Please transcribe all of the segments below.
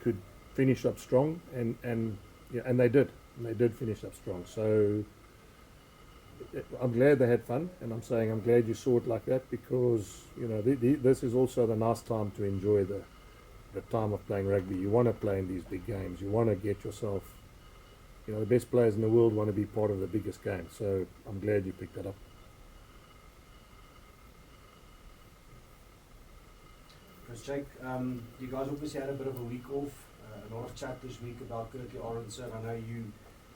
could finish up strong, and they did. And they did finish up strong. So I'm glad they had fun, and I'm glad you saw it like that, because this is also the nice time to enjoy the time of playing rugby. You want to play in these big games. You want to get yourself, the best players in the world want to be part of the biggest game. So I'm glad you picked that up. Because Jake, you guys obviously had a bit of a week off. A lot of chat this week about Curtly Orense. I know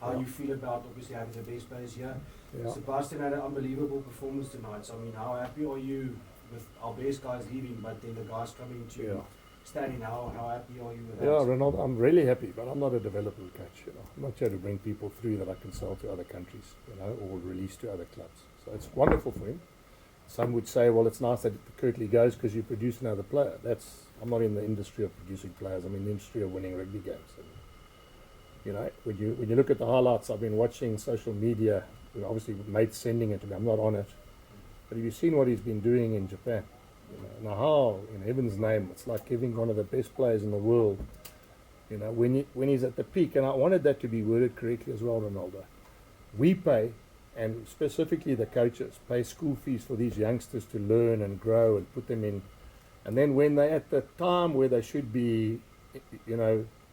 how you feel about obviously having the best players here. Yeah. Sebastian had an unbelievable performance tonight. So I mean, how happy are you with our best guys leaving, but then the guys coming to standing? How happy are you with that? Yeah, Ronald, I'm really happy, but I'm not a development coach. I'm not here to bring people through that I can sell to other countries, or release to other clubs. So it's wonderful for him. Some would say, well, it's nice that Curtly goes because you produce another player. I'm not in the industry of producing players. I'm in the industry of winning rugby games. And, when you look at the highlights, I've been watching social media. Obviously, mates sending it to me. I'm not on it. But have you seen what he's been doing in Japan? Now, how, in heaven's name, it's like giving one of the best players in the world. When he's at the peak, and I wanted that to be worded correctly as well, Ronaldo. We pay, and specifically the coaches, pay school fees for these youngsters to learn and grow and put them in. And then when they're at the time where they should be,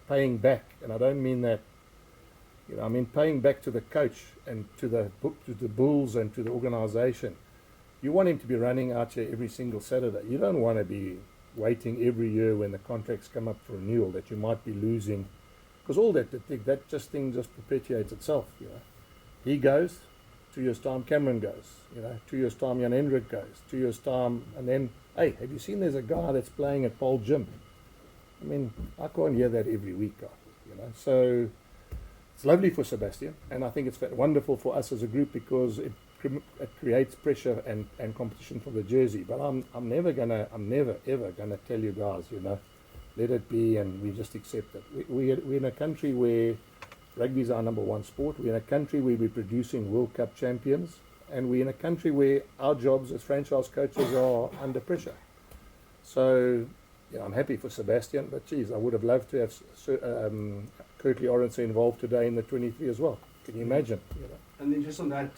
paying back, and I don't mean that, I mean paying back to the coach and to the Bulls and to the organisation. You want him to be running out here every single Saturday. You don't want to be waiting every year when the contracts come up for renewal that you might be losing, because all that thing just perpetuates itself. He goes. 2 years' time, Cameron goes. 2 years' time, Jan Hendrik goes. 2 years' time, and then, hey, have you seen there's a guy that's playing at Paul Gym? I mean, I can't hear that every week, So it's lovely for Sebastian, and I think it's wonderful for us as a group, because it creates pressure and competition for the jersey. But I'm never ever gonna tell you guys, let it be, and we just accept it. We're in a country where rugby is our number one sport. We're in a country where we're producing World Cup champions, and we're in a country where our jobs as franchise coaches are under pressure. So, I'm happy for Sebastian, but geez, I would have loved to have Curtly Orense involved today in the 23 as well. Can you imagine? And then just on that,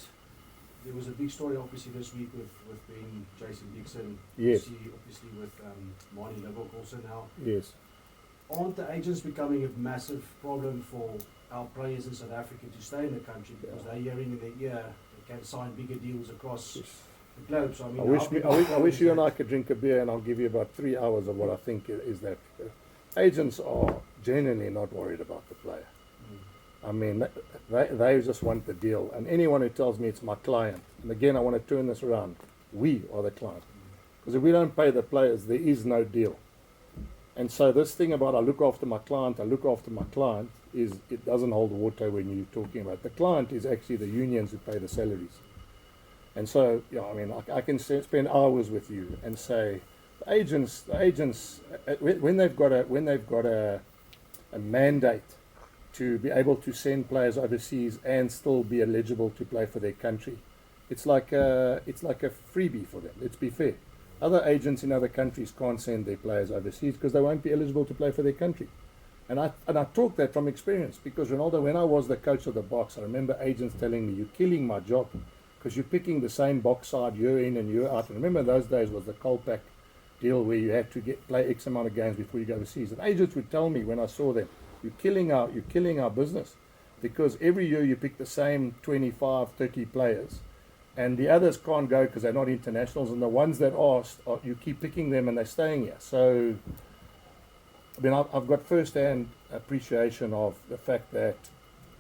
there was a big story obviously this week with being Jason Dixon. Yes. Obviously with Marnie Libbok also now. Yes. Aren't the agents becoming a massive problem for our players in South Africa to stay in the country, because they're hearing in their ear they can sign bigger deals across the globe? So I wish you and I could drink a beer, and I'll give you about 3 hours of what I think is that agents are genuinely not worried about the player. I mean, they just want the deal. And anyone who tells me it's my client, and again, I want to turn this around, we are the client. Because if we don't pay the players, there is no deal. And so this thing about I look after my client, it doesn't hold water when you're talking about. The client is actually the unions who pay the salaries. And so, I can spend hours with you and say, the agents, when they've got a mandate to be able to send players overseas and still be eligible to play for their country, it's like a freebie for them. Let's be fair. Other agents in other countries can't send their players overseas because they won't be eligible to play for their country. And I talk that from experience, because Ronaldo, when I was the coach of the box, I remember agents telling me, you're killing my job because you're picking the same box side year in and year out. And remember those days was the Colpack deal where you had to play X amount of games before you go overseas. And agents would tell me when I saw them, you're killing our business, because every year you pick the same 25, 30 players. And the others can't go because they're not internationals, and the ones that are, you keep picking them and they're staying here. So, I've got first-hand appreciation of the fact that,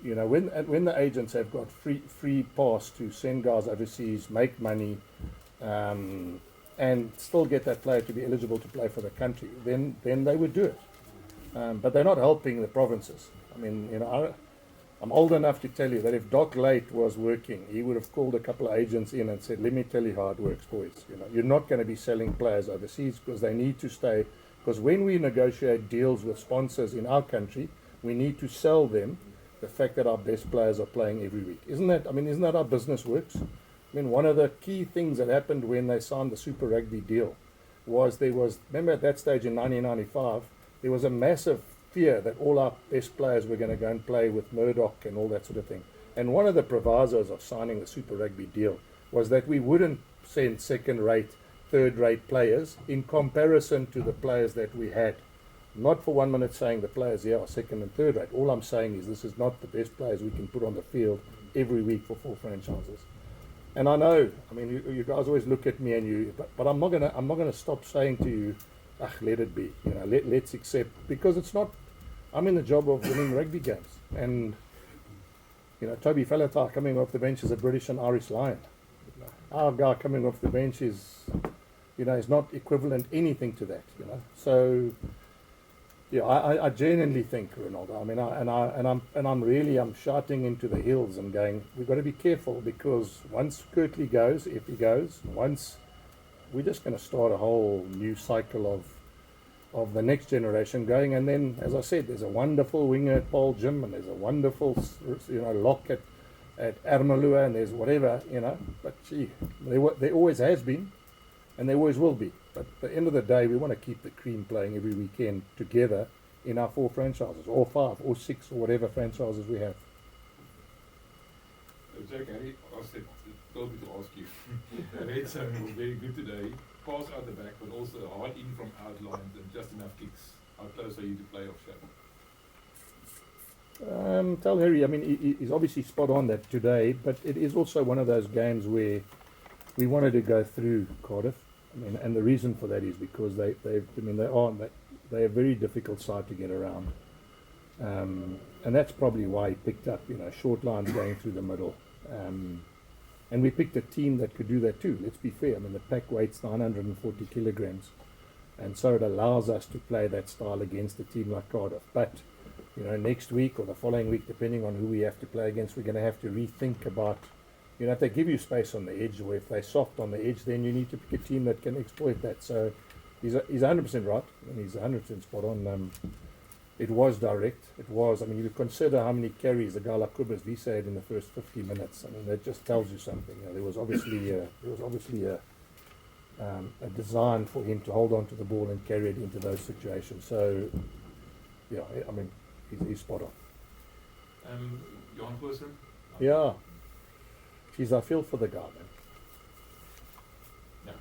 when the agents have got free pass to send guys overseas, make money, and still get that player to be eligible to play for the country, then they would do it. But they're not helping the provinces. I'm old enough to tell you that if Doc Late was working, he would have called a couple of agents in and said, let me tell you how it works, boys. You're not going to be selling players overseas because they need to stay. Because when we negotiate deals with sponsors in our country, we need to sell them the fact that our best players are playing every week. Isn't that how business works? One of the key things that happened when they signed the Super Rugby deal was remember at that stage in 1995, there was a massive fear that all our best players were going to go and play with Murdoch and all that sort of thing. And one of the provisos of signing the Super Rugby deal was that we wouldn't send second-rate, third-rate players in comparison to the players that we had. Not for 1 minute saying the players here are second and third rate. All I'm saying is this is not the best players we can put on the field every week for 4 franchises. And I know, I mean, you guys always look at me and but I'm not gonna stop saying to you, let it be. You know, let's accept, because it's not. I'm in the job of winning rugby games, and you know, Toby Faletau coming off the bench is a British and Irish Lion. Our guy coming off the bench is, you know, is not equivalent anything to that. You know, so. Yeah, I genuinely think, Ronaldo. I mean, I'm shouting into the hills and going, we've got to be careful, because once Kirtley goes, if he goes, we're just going to start a whole new cycle of the next generation going. And then, as I said, there's a wonderful winger at Paul Jim, and there's a wonderful, you know, lock at Ermalua, and there's whatever, you know. But gee, there always has been, and there always will be. But at the end of the day, we want to keep the cream playing every weekend together in our 4 franchises, or 5, or 6, or whatever franchises we have. Jake, I said, told me to ask you. The Reds are very good today. Pass out the back, but also hard in from outlines and just enough kicks. How close are you to playoff shape? Tell Harry, I mean, he's obviously spot on that today, but it is also one of those games where we wanted to go through Cardiff. I mean, and the reason for that is because they're a very difficult side to get around, and that's probably why he picked up, you know, short lines going through the middle, and we picked a team that could do that too. Let's be fair. I mean, the pack weight's 940 kilograms, and so it allows us to play that style against a team like Cardiff. But you know, next week or the following week, depending on who we have to play against, we're going to have to rethink about. You know, if they give you space on the edge, or if they're soft on the edge, then you need to pick a team that can exploit that. So he's 100% right, and he's 100% spot on. It was direct. It was. I mean, you consider how many carries a guy like Kubas Visa had in the first 50 minutes. I mean, that just tells you something. You know, there was obviously a design for him to hold on to the ball and carry it into those situations. So, yeah, I mean, he's spot on. Johan Goosen? Yeah. Geez, I feel for the guy, man. Yeah.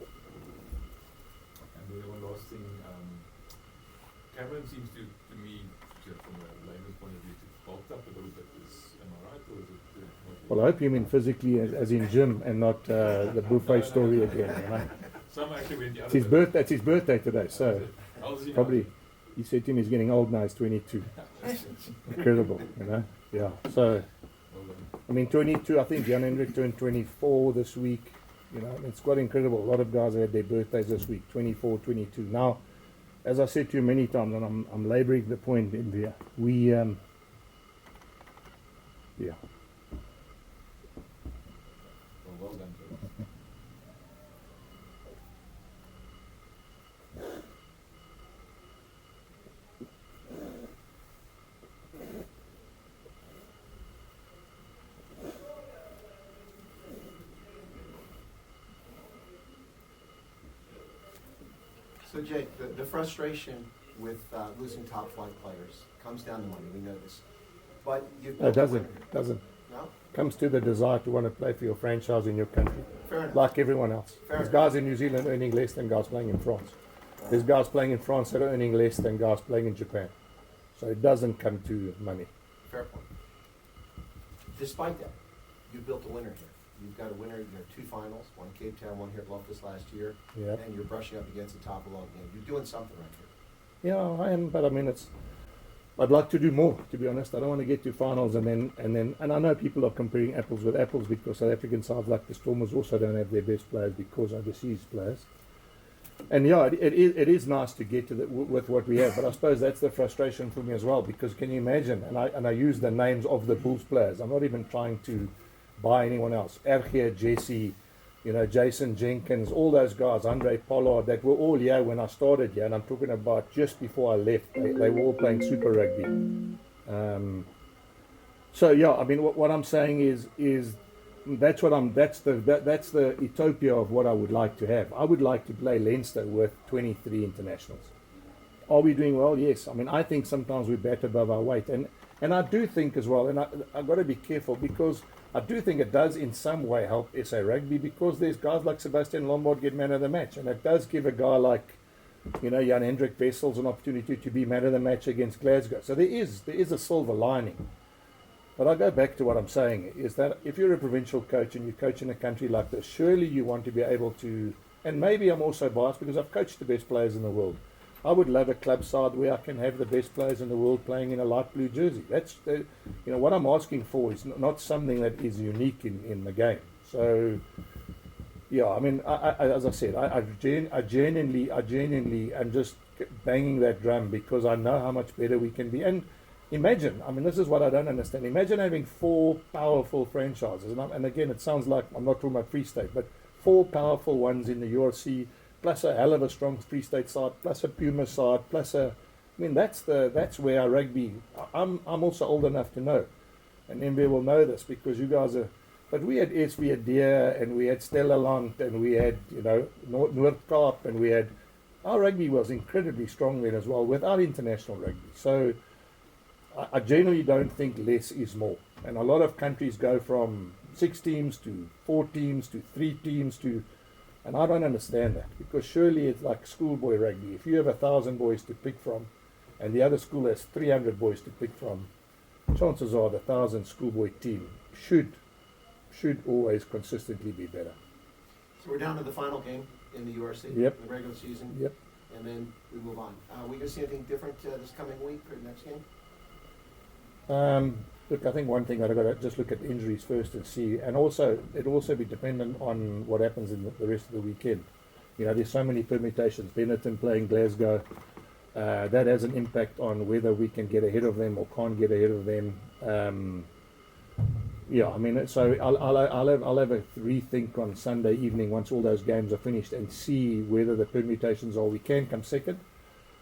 And the one last thing, Cameron seems to me, from a layman's point of view, to bulked up a little bit. Am I right, or is it? Well, I hope you mean physically, as in gym, and not the buffet story again. You know? Some actually went the other It's his way. birthday. It's his birthday today, so How old is he probably he said to me he's getting old now. He's 22. Incredible, you know. Yeah. So. I mean, 22, I think Jan Hendrik turned 24 this week. You know, it's quite incredible. A lot of guys had their birthdays this week, 24, 22. Now, as I said to you many times, and I'm labouring the point in there, yeah. Well done, Joe. So Jake, the frustration with losing top flight players comes down to money. We know this, but you've No, it built a doesn't. winner. No, Comes to the desire to want to play for your franchise in your country, fair enough. like everyone else. Fair There's enough. guys in New Zealand earning less than guys playing in France. There's guys playing in France that are earning less than guys playing in Japan. So it doesn't come to money. Fair point. Despite that, you built a winner here. You've got a winner. You have 2 finals, one Cape Town, one here at Loftus last year, Yeah. and you're brushing up against the top of the log game. You're doing something right here. Yeah, I am, but I mean, I'd like to do more, to be honest. I don't want to get to finals and I know people are comparing apples with apples, because South African sides like the Stormers also don't have their best players because overseas players. And yeah, it is nice to get to with what we have, but I suppose that's the frustration for me as well, because can you imagine? And I use the names of the Bulls players. I'm not even trying to buy anyone else. Ergia, Jesse, you know, Jason Jenkins, all those guys, Andre Pollard, that were all here when I started here, and I'm talking about just before I left. They were all playing Super Rugby. So yeah, I mean, what I'm saying is that's the utopia of what I would like to have. I would like to play Leinster with 23 internationals. Are we doing well? Yes. I mean, I think sometimes we bat above our weight, and I do think as well, and I've got to be careful because I do think it does in some way help SA Rugby because there's guys like Sebastian Lombard get man of the match, and it does give a guy like, Jan Hendrik Wessels an opportunity to be man of the match against Glasgow. So there is a silver lining. But I go back to what I'm saying, is that if you're a provincial coach and you coach in a country like this, surely you want to be able to, and maybe I'm also biased because I've coached the best players in the world. I would love a club side where I can have the best players in the world playing in a light blue jersey. That's what I'm asking for is not something that is unique in the game. So, yeah, I mean, as I said, I genuinely am just banging that drum because I know how much better we can be. And imagine, I mean, this is what I don't understand. Imagine having 4 powerful franchises, and again, it sounds like I'm not talking about Free State, but 4 powerful ones in the URC. Plus a hell of a strong Free State side, plus a Puma side, that's where our rugby. I'm also old enough to know, and MB will know this because you guys are. But we had SV Adia and we had Stellaland and we had Noordkaap and we had our rugby was incredibly strong then as well without international rugby. So I generally don't think less is more, and a lot of countries go from 6 teams to 4 teams to 3 teams to. And I don't understand that because surely it's like schoolboy rugby. If you have 1,000 boys to pick from and the other school has 300 boys to pick from, chances are the 1,000 schoolboy team should always consistently be better. So we're down to the final game in the URC, Yep. the regular season. Yep. And then we move on. We going to see anything different this coming week or next game? Look, I think one thing that I've got to just look at injuries first and see, and also it'll also be dependent on what happens in the rest of the weekend. There's so many permutations. Benetton playing Glasgow, that has an impact on whether we can get ahead of them or can't get ahead of them. So I'll have a rethink on Sunday evening once all those games are finished and see whether the permutations are we can come second,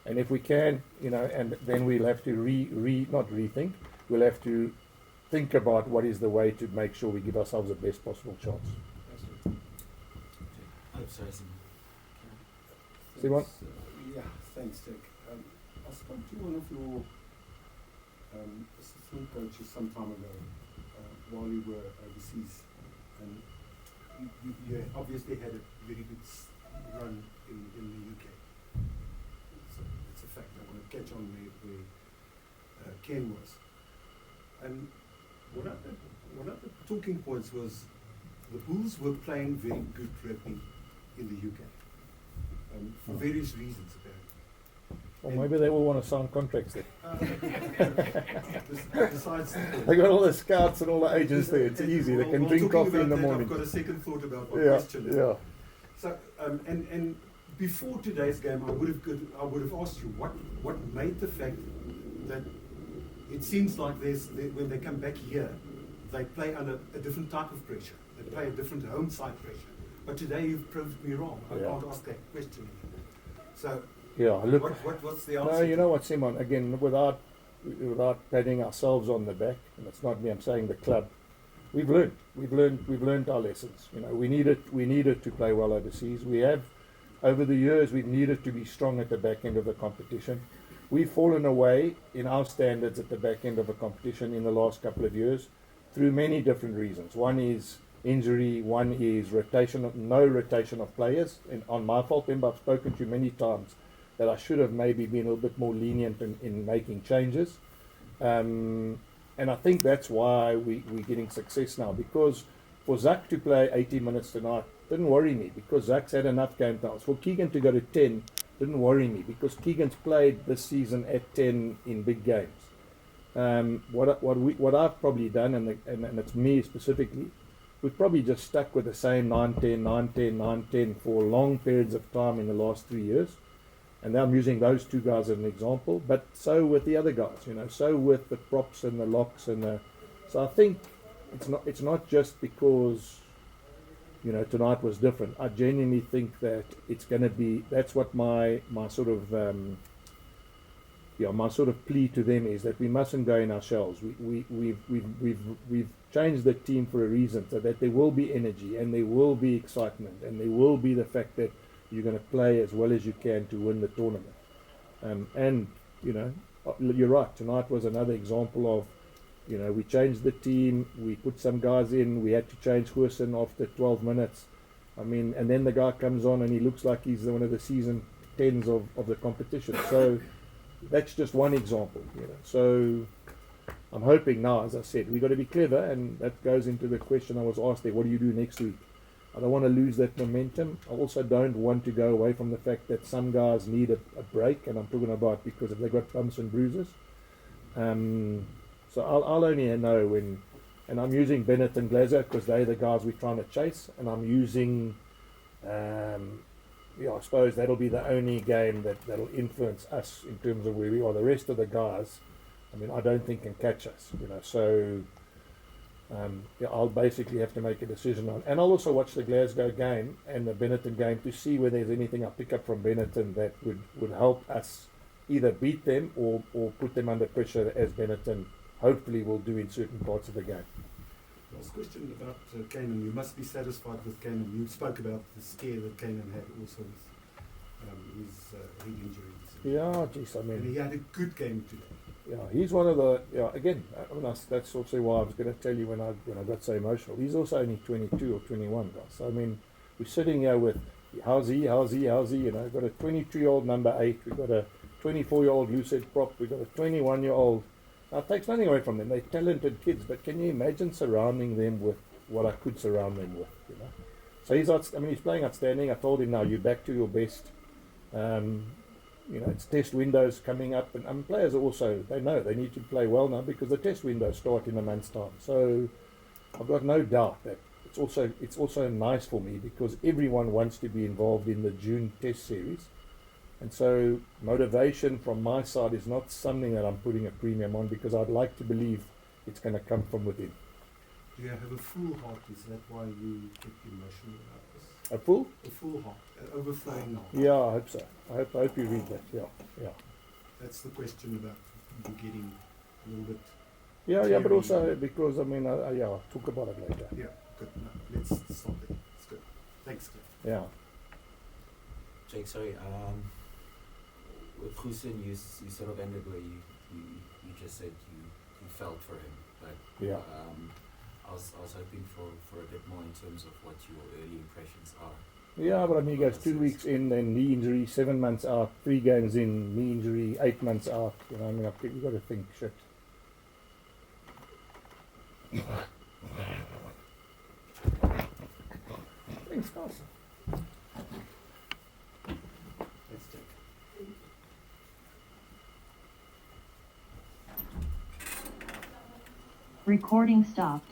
and if we can, and then we'll have to not rethink. We'll have to think about what is the way to make sure we give ourselves the best possible chance. I'm sorry, Simon? Thanks, Dick. I spoke to one of your assistant coaches some time ago while you were overseas, and you obviously had a very good run in the UK. It's a fact. I want to catch on where Ken was. And one of the talking points was the Bulls were playing very good rugby in the UK for various reasons, apparently. Or maybe they all want to sign contracts there. Besides, They got all the scouts and all the agents there. It's easy. They can while drink talking coffee in the about that, morning. I've got a second thought about my Yeah, question. yeah. So, and before today's game, I would have asked you what made the fact that it seems like when they come back here, they play under a different type of pressure. They play a different home side pressure. But today you've proved me wrong. I can't ask that question. So, Look. what's the answer? No, you know what, Simon? Again, without patting ourselves on the back, and it's not me. I'm saying the club. We've learned our lessons. We needed to play well overseas. We have, over the years, we've needed to be strong at the back end of the competition. We've fallen away in our standards at the back end of a competition in the last couple of years through many different reasons. One is injury, one is no rotation of players. And on my fault, remember, I've spoken to you many times that I should have maybe been a little bit more lenient in making changes. And I think that's why we're getting success now. Because for Zach to play 80 minutes tonight didn't worry me because Zach's had enough game times. For Keegan to go to 10 didn't worry me because Keegan's played this season at 10 in big games. What I've probably done, and it's me specifically, we've probably just stuck with the same 9-10, 9-10, 9-10 for long periods of time in the last 3 years. And I'm using those 2 guys as an example, but so with the other guys, so with the props and the locks so I think it's not just because tonight was different. I genuinely think that it's going to be. That's what my sort of plea to them is that we mustn't go in our shells. We've changed the team for a reason, so that there will be energy and there will be excitement and there will be the fact that you're going to play as well as you can to win the tournament. And, you know, you're right, tonight was another example of, you know, we changed the team, we put some guys in, we had to change Goosen after 12 minutes. I mean, and then the guy comes on and he looks like he's one of the season 10s of the competition. So that's just one example, you know. So I'm hoping now, as I said, we've got to be clever, and that goes into the question I was asked there, what do you do next week? I don't want to lose that momentum. I also don't want to go away from the fact that some guys need a break, and I'm talking about because if they've got bumps and bruises. So I'll only know when, and I'm using Bennett and Glasgow because they're the guys we're trying to chase, and I'm using, I suppose that'll be the only game that'll influence us in terms of where we are. The rest of the guys, I mean, I don't think can catch us, you know, so I'll basically have to make a decision on, and I'll also watch the Glasgow game and the Benetton game to see whether there's anything I pick up from Benetton that would help us either beat them or put them under pressure as Benetton hopefully will do in certain parts of the game. Last question about Kanan. You must be satisfied with Kanan. You spoke about the scare that Kanan had also with his head injuries. Yeah, geez, I mean, and he had a good game today. Yeah, he's one of the, again, I mean, that's also why I was going to tell you when I got so emotional. He's also only 22 or 21, guys. So, I mean, we're sitting here with, how's he, you know, got a 22-year-old number 8, we've got a 24-year-old Lucid prop, we've got a 21-year-old. Now, it takes nothing away from them. They're talented kids, but can you imagine surrounding them with what I could surround them with, you know? So he's playing outstanding. I told him, now, you're back to your best. You know, it's test windows coming up, and players also, they know they need to play well now because the test windows start in a month's time. So I've got no doubt that it's also nice for me because everyone wants to be involved in the June test series. And so motivation from my side is not something that I'm putting a premium on because I'd like to believe it's going to come from within. Do you have a full heart? Is that why you get emotional about this? A full? A full heart, overflowing heart. Yeah, I hope so. I hope you read that. Yeah. That's the question about you getting a little bit. Yeah, but also because I'll talk about it later. Yeah, good. No, let's stop there. It's good. Thanks, Cliff. Yeah. Jake, sorry. With Goosen, you sort of ended where you just said you felt for him, but yeah. I was hoping for a bit more in terms of what your early impressions are. Yeah, but I mean, he goes 2 weeks in, then knee injury, 7 months out, 3 games in, knee injury, 8 months out. You know, I mean, you've got to think shit. Thanks, guys. Let's take. Recording stopped.